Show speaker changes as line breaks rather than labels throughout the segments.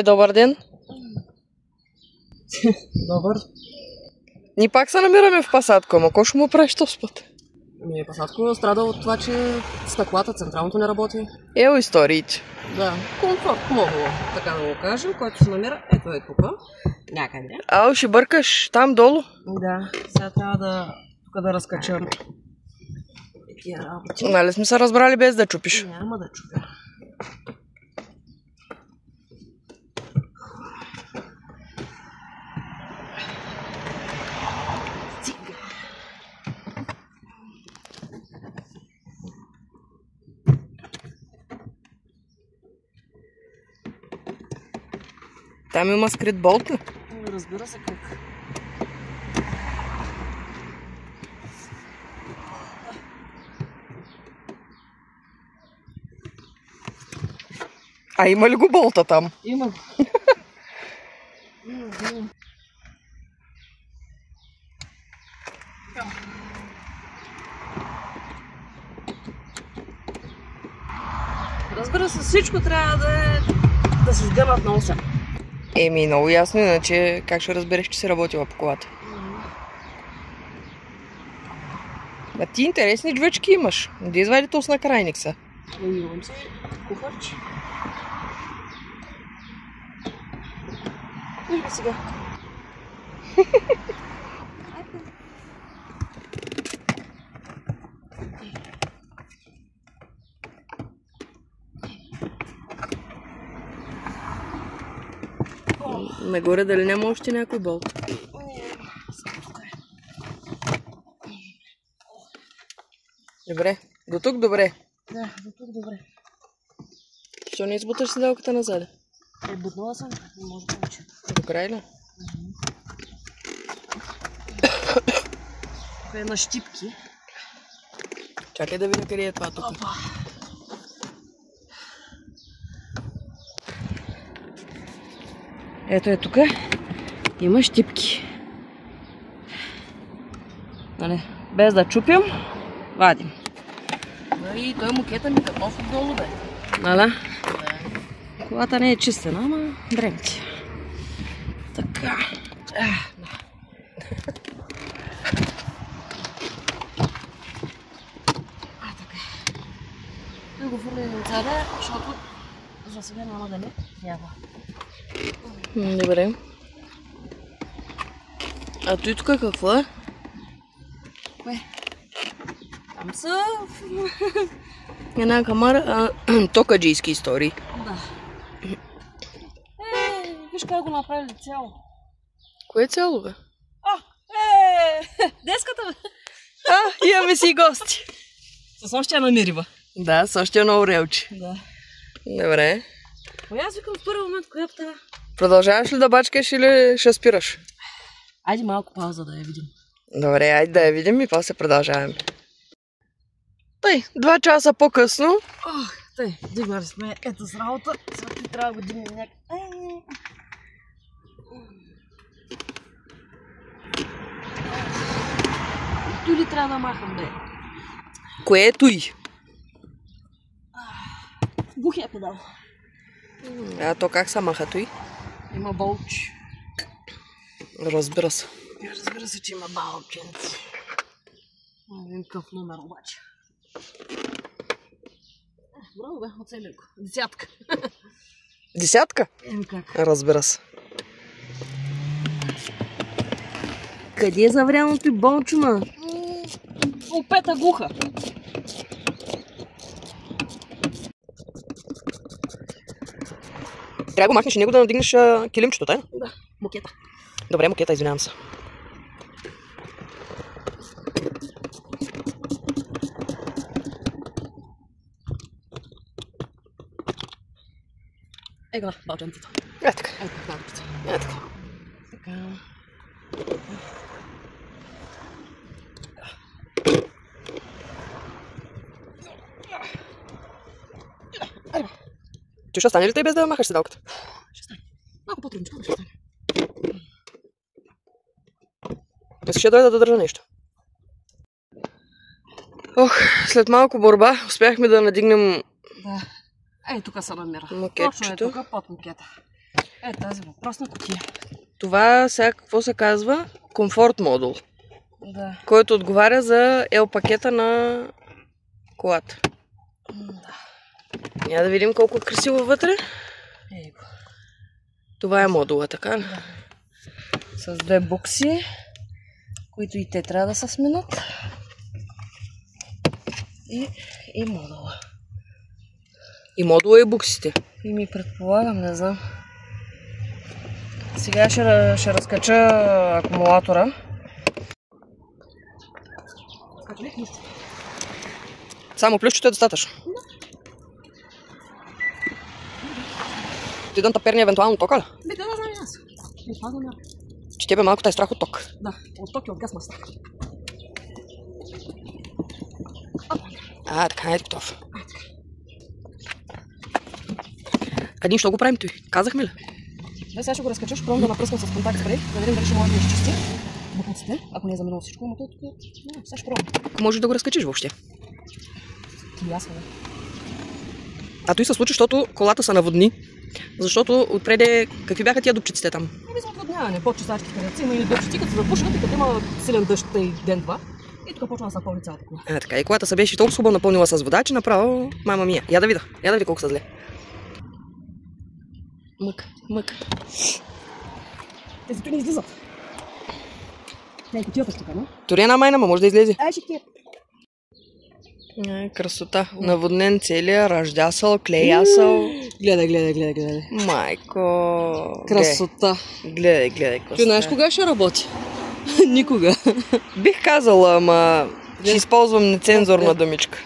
Добър ден.
Добър.
Ние пак се намираме в Пасатко, ама кой ще му правиш този път?
Пасатко страда от това, че стъклата, централното не работи.
Ево историите.
Да, комфорт, хубаво, така да го кажем, който се намира, ето е тук, някъде.
Ало, ще бъркаш там долу?
Да, сега трябва тук да разкачам такива работи.
Нали сме се разбрали без да чупиш?
Няма да чупя.
Там има скрит болт ли?
Разбира се как.
А има ли го болта там?
Има. Разбира се, всичко трябва да се сгънат на уса.
Много ясно, иначе как ще разбереш, че си работила по колата? А ти интересни джвечки имаш. Де извади този на крайник са?
Имам си кухарче. Вижда сега.
Нагоре дали няма още някой болт? Добре. До тук добре.
Да, до тук добре.
Що не избуташ седалката назад?
Бутнала съм, не може повече.
До край ли?
Тук е на щипки.
Чакай да видя къде е това тук.
Ето е тук. Има щипки. Нали, без да чупим, вадим.
И той мукета ми готов отдолу, бе.
Нали? Колата не е чистена, ама дремти. Така. Така. Да го фърлим отзаде, защото за сега няма да не трябва.
Добре. А той тук какво е?
Кое? Там са...
Една камара, токаджийски истории.
Да. Виж как го направили цяло.
Кое е цяло, бе?
Деската, бе!
Имаме си гости.
С още намириба.
Да, с още едно орелче.
Да.
Добре.
Аз викам в първи момент, коя птава.
Продължаваш ли да бачкаш или ще спираш?
Айде малко пауза да я видим.
Добре, айде да я видим и после продължаваме. Тъй, 2 часа по-късно.
Тъй, дигнали сме ето с работа. Сега ти трябва да го дигнем някак. Той ли трябва да махам, бе?
Кое е той?
Бухия педал.
А то как се маха той?
Има болч.
Разбира се.
Разбира се, че има балченци. Един къв номер обаче. Браво, бе, оцелих го. 10.
10?
Как?
Разбира се.
Къде е завряното и болчуна? Опета гуха.
Трябва да го махнеш и него да надигнеш килимчето, тайна?
Да, мукета.
Добре, мукета, извинявам се.
Ега, балченцето.
Е така.
Ето балченцето.
Е така.
Така.
Ти ще стане ли тъй без да махаш седалката?
Ще стане. Малко по-трудничко, ще стане.
Искаш да дойда да държа нещо. След малко борба успяхме да надигнем
Да. Ей, тук се намира.
мукетчето.
Точно е тук под мукета. Тази въпросна кутия.
Това сега какво се казва? Комфорт модул,
Да.
който отговаря за L пакета на колата.
Да.
Няма да видим колко е красиво вътре.
Ей го.
Това е модула, така ли?
Да. С две букси, които и те трябва да се сменят. И модула.
И модула и буксите.
И ми предполагам, не знам. Сега ще разкача акумулатора.
Само плюсчето е достатъчно. Ти дам таперни евентуално тока ли?
Да знам и аз.
Че тебе малко тай страх от ток.
Да, от ток и от газ ма страх.
Така е готов. Един ще го правим той. Казахме ли?
Да, сега ще го разкачаш, пробвам да напръскам с контакт спрей, да видим дали ще може да изчисти буквиците, ако не е заминало всичко, но тук... Сега ще пробвам.
Ако можеш да го разкачиш въобще.
И аз, бе.
А той се случи, защото колата са наводни. Защото отпреде... Какви бяха тия дупчиците там?
Не за отводняване, по-чистачки където има или дъждици, като се запушват и като има силен дъжд и ден-два. И тук почва да се пълни цялата кола.
Така, и колата се беше толкова хубаво напълнила с вода, че направо... Мама мия. Я да видя колко са зле. Мък.
Тези тук не излизат. Тя е кутията тук, не?
Тори една майна, може да излезе.
Ай, ще ти
Красота. Наводнен целия, ръждясъл, клеясъл.
Гледай.
Майко.
Красота.
Гледай.
Ти знаеш кога ще работи? Никога.
Бих казала, ама ще използвам нецензурна думичка.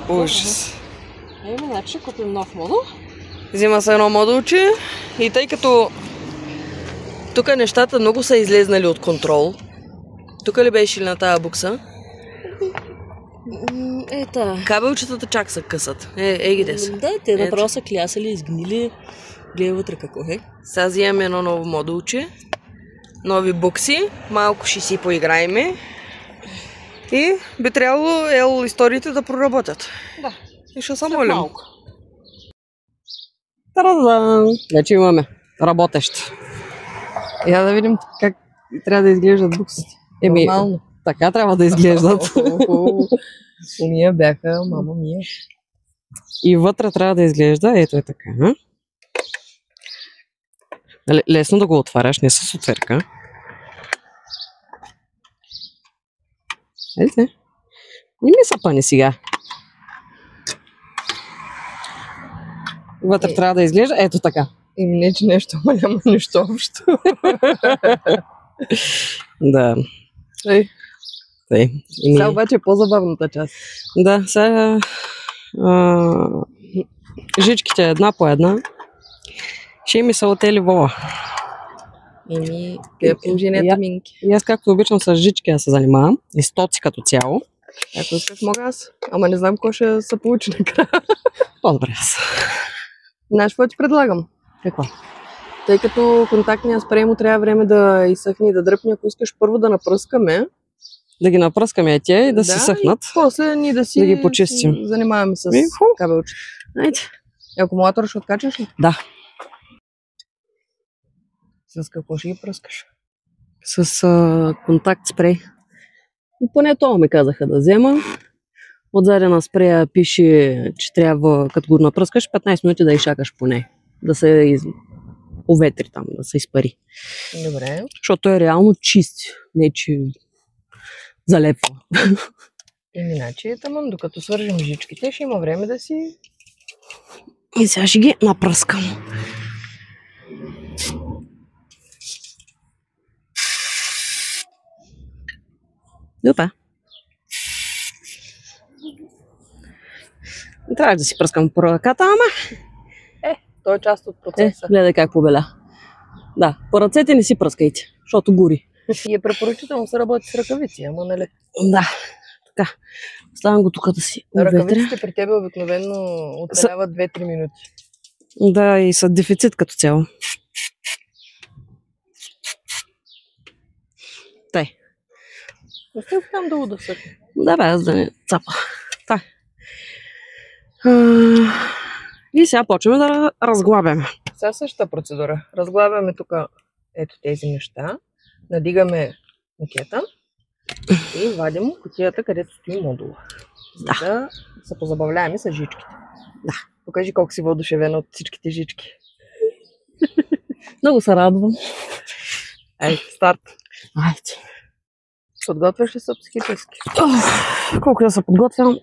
Ужас.
Значи ще купим нов модул.
Взима се едно модулче и тъй като тук нещата много са излезнали от контрол. Тук ли беше ли на тази букса?
Ета.
Кабелчетата чак са късат. Ги деса.
Да, те направо са клясали, изгнили. Гледай вътре какво е.
Сега взимаме едно ново модулче. Нови букси. Малко ще си поиграеме. И би трябвало историите да проработят.
Да.
И ще се молим.
Та-да-да! Вече имаме работещ.
Я да видим как трябва да изглеждат буксите.
Нормално. Така трябва да изглеждат.
Уния бяха, мама мия.
И вътре трябва да изглежда, ето е така. Лесно да го отваряш, не с отверка. Ето. Не ми са пани сега. Вътре трябва да изглежда, ето така.
Не, че нещо, ама няма нищо общо.
Да.
Сега обаче е по-забавната част.
Да, сега жичките една по една ще ми са отели вола.
Къде е положението, Минки?
И аз както обичам с жички да се занимавам, и с тоци като цяло.
Ако искаш мога аз, ама не знам кой ще се получи накрая.
По-добре аз.
Знаеш какво ти предлагам?
Какво?
Тъй като контактния спрей му трябва време да изсъхне и да дръпне, ако искаш първо да напръскаме.
Да ги напръскаме тя и да си съхнат.
И после ние да
ги почистим.
Занимаваме с кабелче.
Айде.
Акумулатор ще откачаш ли?
Да.
С какво ще ги пръскаш?
С контакт спрей. И поне това ми казаха да взема. Отзаде на спрея пише, че трябва, като го напръскаш, 15 минути да изчакаш поне. Да се уветри там, да се изпари.
Добре.
Защото е реално чист. Не, че залепва.
Иначе, таман, докато свържем жичките, ще има време да си...
И сега ще ги напръскам. Добре. Трябва да си пръскам по ръката, ама...
То е част от процеса.
Гледай как побеля. Да, по ръцете не си пръскайте, защото гори.
И е препоръчително се работи с ръкавици, ама нали?
Да, така. Оставям го тук да си уветря.
Ръкавиците при тебе обикновено оцеляват 2-3 минути.
Да, и са дефицит като цяло. Тай.
Остави там долу да съхне.
Да бе, аз да не цапа. Тай. И сега почваме да разглабяме.
Сега същата процедура. Разглабяме тук ето тези неща. Надигаме мукета и вадим кутията, където стои модула. За да се позабавляваме с жичките.
Да.
Покажи колко си въодушевена от всичките жички.
Много се радвам.
Ай, старт.
Айде.
Подготвяш ли се психически?
Колко да се подготвям,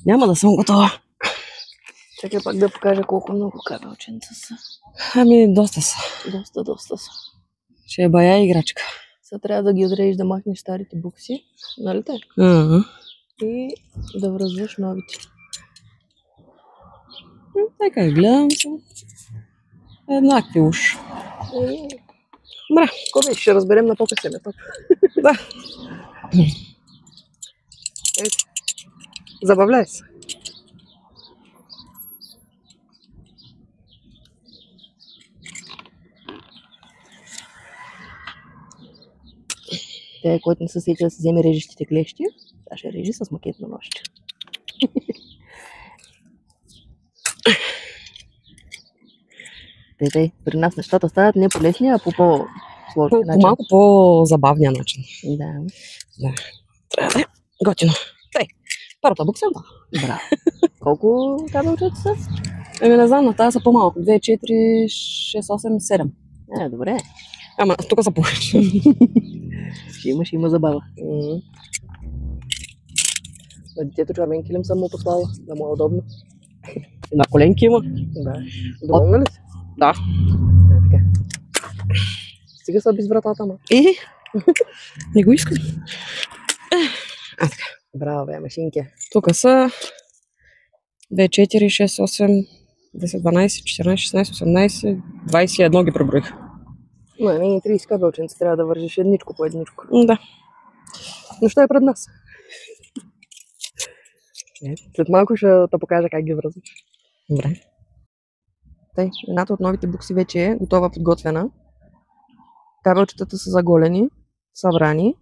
няма да съм готова.
Чакай пак да покажа колко много кабелченца са.
Ами, доста са.
Доста са.
Ще е бая играчка.
Сега трябва да ги отрежеш да махнеш старите букси, нали те? И да връзваш новите.
Така и гледам се. Еднакви уж.
Добре, какво беше? Ще разберем на по-късен етап.
Да.
Ето. Забавляй се. Те, който не се сети да се вземе режещите клещи, сега ще режи с макетно ножче. Те, при нас нещата стават не по-лесни, а по по-сложни начин.
По малко по-забавния начин.
Да.
Трябва да е готино. Тъй, първата букса.
Браво. Колко кабелчета са?
Еми не знам, на тази са по-малко. 2, 4, 6, 8, 7.
Добре.
Ама тук са повече.
Ще има забава. На детето червен килим съм му послала, да му е удобно.
На коленки има.
Да. Доволна ли си?
Да.
Така. Стига са без вратата, ма.
Не го искам.
Браво, бе, машинки.
Тук са 2, 4, 6, 8, 10, 12, 14, 16, 18, 21 ги преброих.
Но не 30 кабелченца, трябва да вържиш едничко по едничко.
Да.
Но що е пред нас? След малко ще те покажа как ги връзваш.
Добре.
Тъй, едната от новите букси вече е готова, подготвена. Кабелчетата са заголени, събрани.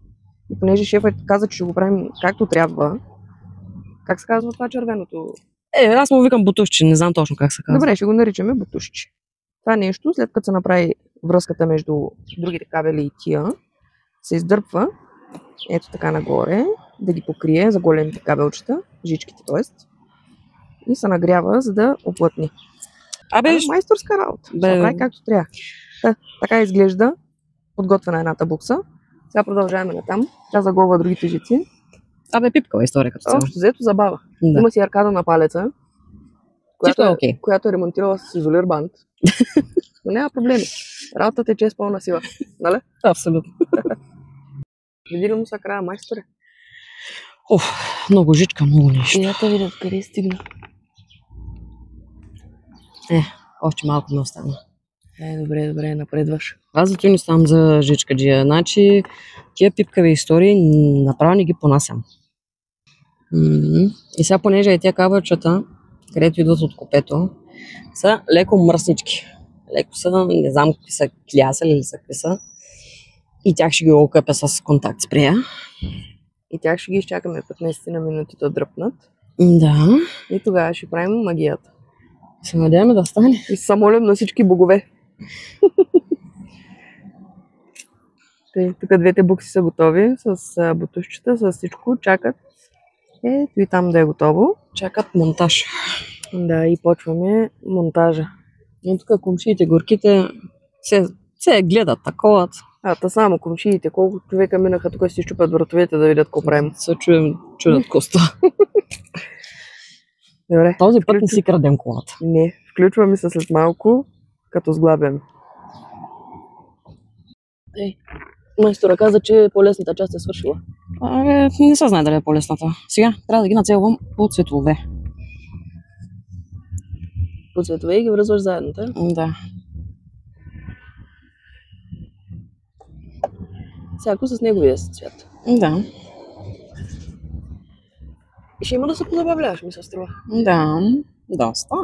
И понеже шефът каза, че ще го правим както трябва, как се казва това червеното?
Аз му викам бутушче, не знам точно как се казва.
Добре, ще го наричаме бутушче. Това нещо, след като се направи връзката между другите кабели и тия, се издърпва ето така нагоре, да ги покрие заголените кабелчета, жичките т.е. и се нагрява, за да оплътни. Майсторска работа. Ще прави както трябва. Така изглежда подготвена едната букса. Сега продължаваме натам. Тя заголва другите жици.
Пипкава история като цяло.
Общо взето забава.
Да.
Има си аркада на палеца, която е ремонтирала с изолир бант. Но няма проблеми. Работата тече с пълна сила. Нали?
Абсолютно.
Види ли му са края, майсторе?
Много жичка, много нещо.
И да те видят къде стигна.
Още малко не остана.
Добре, напредваш.
Аз зато не ставам за жичкаджия. Значи, тия пипкави истории направо не ги понасям. И сега, понеже и тия кабелчета, където идват от копето, са леко мръснички. Леко са, не знам какви са, клясали или са какви са. И тях ще ги окъпя с контакт спрея.
И тях ще ги изчакаме 15 на минути да дръпнат.
Да.
И тогава ще правим магията.
Се надяваме да стане.
И се молим на всички богове. Тук двете букси са готови с бутушчета, с всичко. Чакат. Ето и там да е готово.
Чакат монтаж.
Да, и почваме монтажа.
И тук комшиите, горките се гледат такова.
Та само комшиите, колко човека минаха тук си щупят вратовете да видят какво правим.
Се чудят коста.
Добре.
Този път не си крадем колата.
Не, включваме се след малко, като сглабяме. Майстора каза, че по-лесната част е свършила.
Не се знае дали е по-лесната. Сега трябва да ги нацелвам по цветове.
По цветове и ги връзваш заедно, да?
Да.
Всяко с неговия си цвят.
Да.
И ще има да се позабавляваш, ми се струва.
Да, доста.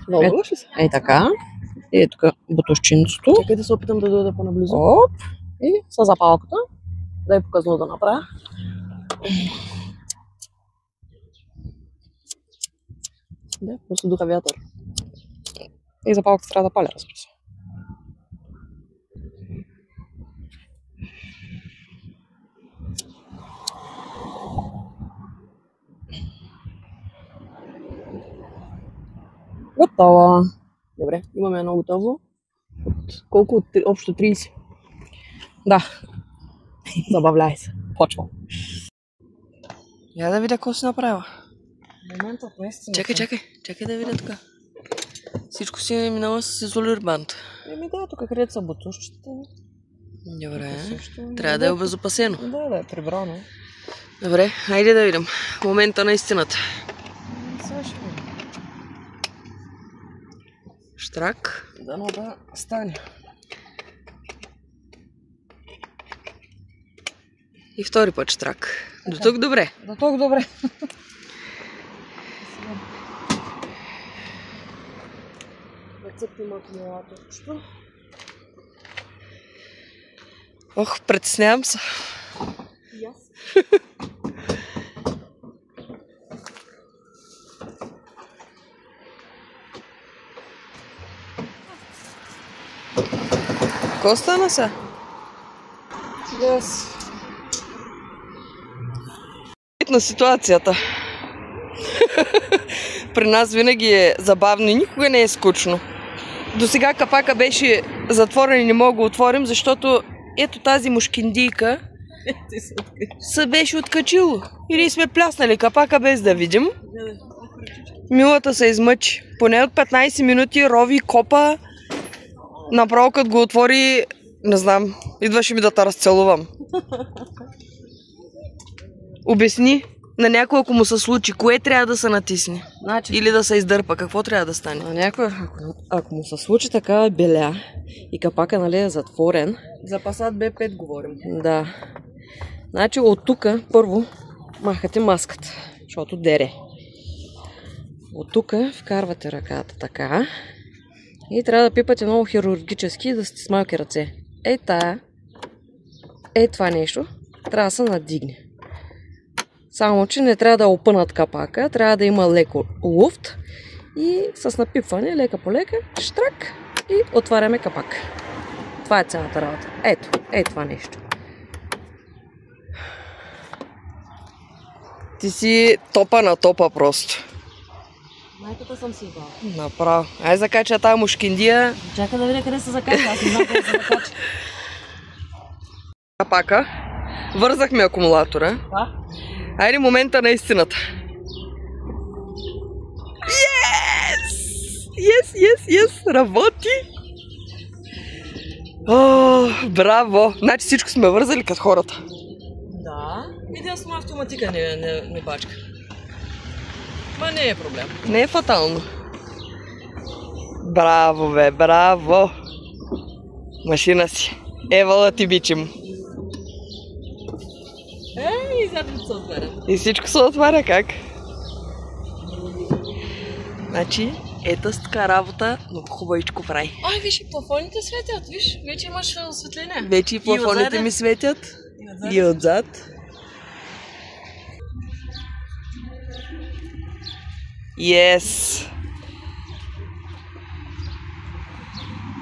Вълнуваш ли се?
Така. И тук бутушчинцето.
Чакай да се опитам да дойда по-наблизо.
Оп. И с запалката. Да е показано да направя.
Да, просто духа вятър.
И запалката трябва да паля, разбира се. Готово. Добре, имаме едно готово. Колко? Общо 30. Да. Забавляй се. Почвам.
Я да видя какво си направила.
Моментът наистина.
Чакай да видя така. Всичко си е минало с изолир банд.
Да, тук където са бутушчета.
Добре, трябва да е обезопасено.
Да е прибрано.
Добре, хайде да видим. Момента на истината.
Сега ще видим.
Штрак.
Дано да стане.
И втори път штрак. До тук добре.
До тук добре. Цъкнем акумулаторчето.
Ох, притеснявам се.
И аз.
Какво стана са?
Yes.
На ситуацията. При нас винаги е забавно и никога не е скучно. До сега капака беше затворен и не мога го отворим, защото ето тази мушкиндийка се беше откачило. И ние сме пляснали капака без да видим. Милата се измъчи. Поне от 15 минути рови, копа. Направо като го отвори, не знам, идваше ми да те разцелувам. Обясни на някой, ако му се случи, кое трябва да се натисне?
Значи,
Или да се издърпа, какво трябва да стане?
на някой, ако му се случи така беля и капака, нали, е затворен.
За Passat B5 говорим.
Да. Значи от тук първо махате маската, защото дере. От тук вкарвате ръката така и трябва да пипате много хирургически, да сте с малки ръце. Това нещо трябва да се надигне. Само, че не трябва да опънат капака, трябва да има леко луфт и с напипване, лека по лека, штрак и отваряме капак. Това е цялата работа. Ето това нещо.
Ти си топа на топа просто.
Майката съм си избала.
Направо. Ай закача тази мушкиндия.
Чакай да видя къде се закача, аз не знам къде се закача.
Капака. Вързахме акумулатора.
Да?
Айде момента на истината. Yes! Работи! О, браво! Значи всичко сме вързали като хората.
Да. Единствено автоматика не бачка. Ма не е проблем.
Не е фатално. Браво, бе, браво! Машина си. Евала ти бичим.
И задницата се отваря.
И всичко се отваря как? Значи, ето с така работа, много хубавичко прави.
Ай, виж, и плафоните светят, виж, вече имаш осветление.
Вече и плафоните ми светят. И отзад. Yes!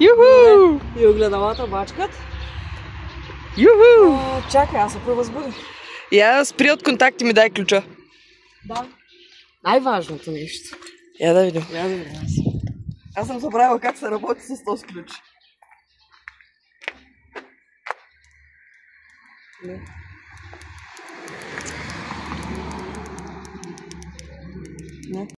Юху!
И огледалата бачкат.
Юху!
Чакай, аз се превъзбудих.
Я спри от контакти ми, дай ключа.
Да. Най-важното нещо.
Я да видим.
Я да видим.
Аз съм забравила как се работи с този ключ. Не.